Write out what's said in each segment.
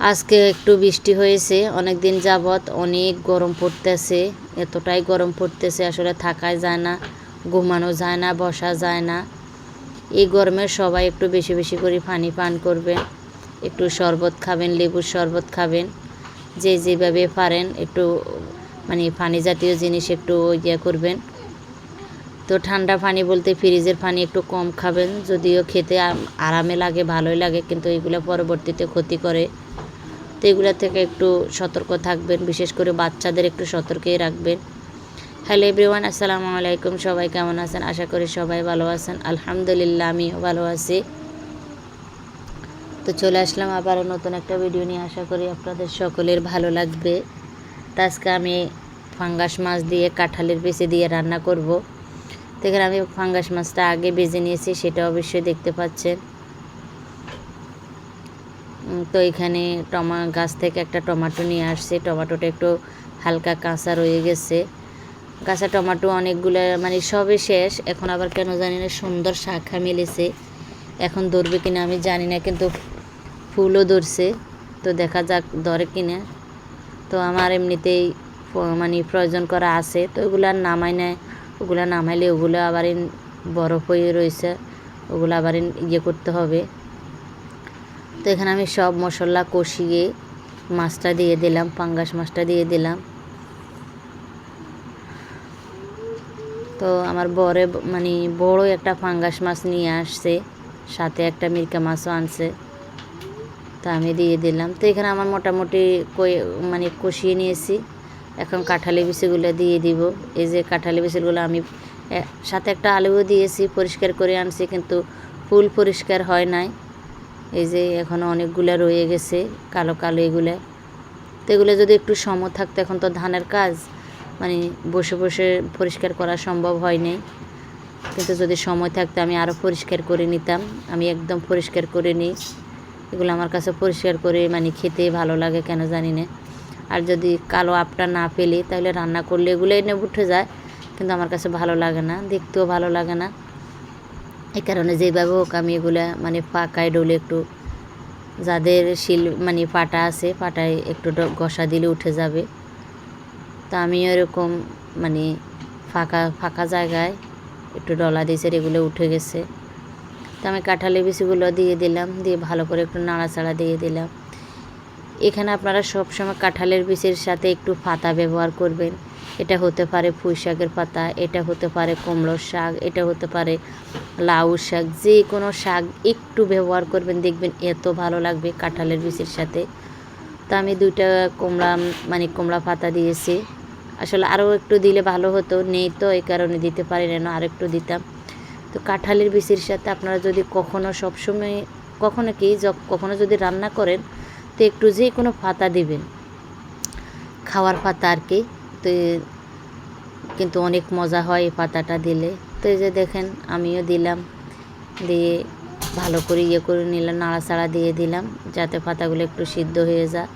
আজকে একটু বৃষ্টি হয়েছে, অনেক দিন যাবৎ অনেক গরম পড়তেছে, এতটাই গরম পড়তেছে আসলে থাকাই যায় না, ঘুমানো যায় না, বসা যায় না। এই গরমে সবাই একটু বেশি বেশি করে পানি পান করবেন, একটু শরবত খাবেন, লেবুর শরবত খাবেন, যে যেভাবে পারেন একটু পানি জাতীয় জিনিস একটু করবেন। তো ঠান্ডা পানি বলতে ফ্রিজের পানি একটু কম খাবেন, যদিও খেতে আরামে লাগে, ভালোই লাগে, কিন্তু এগুলো পরবর্তীতে ক্ষতি করে। তো এগুলো থেকে একটু সতর্ক থাকবেন, বিশেষ করে বাচ্চাদের একটু সতর্কই রাখবেন। হ্যালো এভরিওয়ান, আসসালামু আলাইকুম। সবাই কেমন আছেন? আশা করি সবাই ভালো আছেন। আলহামদুলিল্লাহ, আমিও ভালো আছি। তো চলে আসলাম আবারও নতুন একটা ভিডিও নিয়ে, আশা করি আপনাদের সকলের ভালো লাগবে। তো আজকে আমি ফাঙ্গাস মাছ দিয়ে কাঁঠালের বিচি দিয়ে রান্না করব। তো এখানে আমি ফাঙ্গাস মাছটা আগে ভেজে নিয়েছি, সেটা অবশ্যই দেখতে পাচ্ছেন। তো এখানে গাছ থেকে একটা টমেটো নিয়ে আসছে, টমেটোটা একটু হালকা কাঁচা রয়ে গেছে। কাঁচা টমেটো অনেকগুলো সবে শেষ, এখন আবার কেন জানি না সুন্দর শাখা মেলেছে। এখন ধরবে কিনা আমি জানি না, কিন্তু ফুলও ধরছে। তো দেখা যাক ধরে কিনা। তো আমার এমনিতেই প্রয়োজন করা আছে, তো ওগুলো আর নামাই নেয়। ওগুলো নামাইলে ওগুলো আবার বরফ হয়ে রয়েছে, ওগুলো আবার করতে হবে। তো এখানে আমি সব মশলা কষিয়ে মাছটা দিয়ে দিলাম, পাঙ্গাস মাছটা দিয়ে দিলাম। তো আমার বড় একটা পাঙ্গাস মাছ নিয়ে আসছে, সাথে একটা মিরকা মাছও আনছে। তো আমি দিয়ে দিলাম। তো এখানে আমার মোটামুটি কষিয়ে নিয়েছি। এখন কাঁঠালি বিচিগুলো দিয়ে দিব। এই যে কাঁঠালি বিচিগুলো আমি সাথে একটা আলুও দিয়েছি, পরিষ্কার করে আনছি, কিন্তু ফুল পরিষ্কার হয় নাই। এই যে এখনও অনেকগুলো রয়ে গেছে কালো কালো এগুলো। তো এগুলো যদি একটু সময় থাকতো, এখন তো ধানের কাজ, বসে বসে পরিষ্কার করা সম্ভব হয়নি, কিন্তু যদি সময় থাকতো আমি আরও পরিষ্কার করে নিতাম। আমি একদম পরিষ্কার করে নিই। এগুলো আমার কাছে পরিষ্কার করে খেতে ভালো লাগে, কেন জানি না। আর যদি কালো আপটা না পেলে, তাহলে রান্না করলে এগুলো এনে উঠে যায়, কিন্তু আমার কাছে ভালো লাগে না, দেখতেও ভালো লাগে না। এই কারণে যেভাবে হোক আমি এগুলো পাকায় ডলে একটু, যাদের পাটা আছে, পাটায় একটু ঘষা দিলে উঠে যাবে। তো আমি এরকম ফাঁকা ফাঁকা জায়গায় একটু ডলা দিয়েছে, এগুলো উঠে গেছে। তো আমি কাঁঠালের বিচিগুলো দিয়ে দিলাম, দিয়ে ভালো করে একটু নাড়াচাড়া দিয়ে দিলাম। এখানে আপনারা সবসময় কাঁঠালের বিচির সাথে একটু পাতা ব্যবহার করবেন। এটা হতে পারে পুঁই শাকের পাতা, এটা হতে পারে কুমড়োর শাক, এটা হতে পারে লাউ শাক, যে কোনো শাক একটু ব্যবহার করবেন, দেখবেন এত ভালো লাগবে কাঁঠালের বিচির সাথে। তো আমি 2টা কুমড়া পাতা দিয়েছি। আসলে আরও একটু দিলে ভালো হতো, নেই তো এই কারণে দিতে পারি না, আর একটু দিতাম। তো কাঁঠালের বিচির সাথে আপনারা যদি কখনো যদি রান্না করেন, তো একটু যে কোনো পাতা দিবেন, খাওয়ার পাতা আর কি। তো কিন্তু অনেক মজা হয় এই পাতাটা দিলে। তো এই যে দেখেন আমিও দিলাম, দিয়ে ভালো করে করে নিলাম, নাড়াচাড়া দিয়ে দিলাম, যাতে পাতাগুলো একটু সিদ্ধ হয়ে যায়।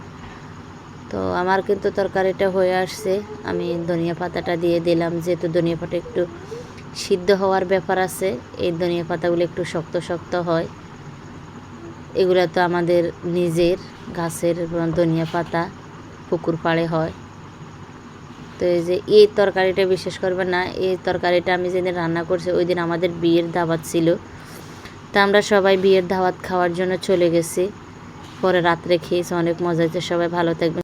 তো আমার কিন্তু তরকারিটা হয়ে আসছে। আমি ধনিয়া পাতাটা দিয়ে দিলাম, যেহেতু ধনিয়া পাতা একটু সিদ্ধ হওয়ার ব্যাপার আছে, এই ধনিয়া পাতাগুলো একটু শক্ত শক্ত হয়। এগুলো তো আমাদের নিজের গাছের ধনিয়া পাতা, পুকুর পাড়ে হয়। তো এই যে এই তরকারিটা বিশেষ করবেন না, এই তরকারিটা আমি যেদিন রান্না করছি ওই দিন আমাদের বিয়ের দাওয়াত ছিল। তা আমরা সবাই বিয়ের দাওয়াত খাওয়ার জন্য চলে গেছি, পরে রাত্রে খেয়েছি, অনেক মজা হয়েছে। সবাই ভালো থাকবেন।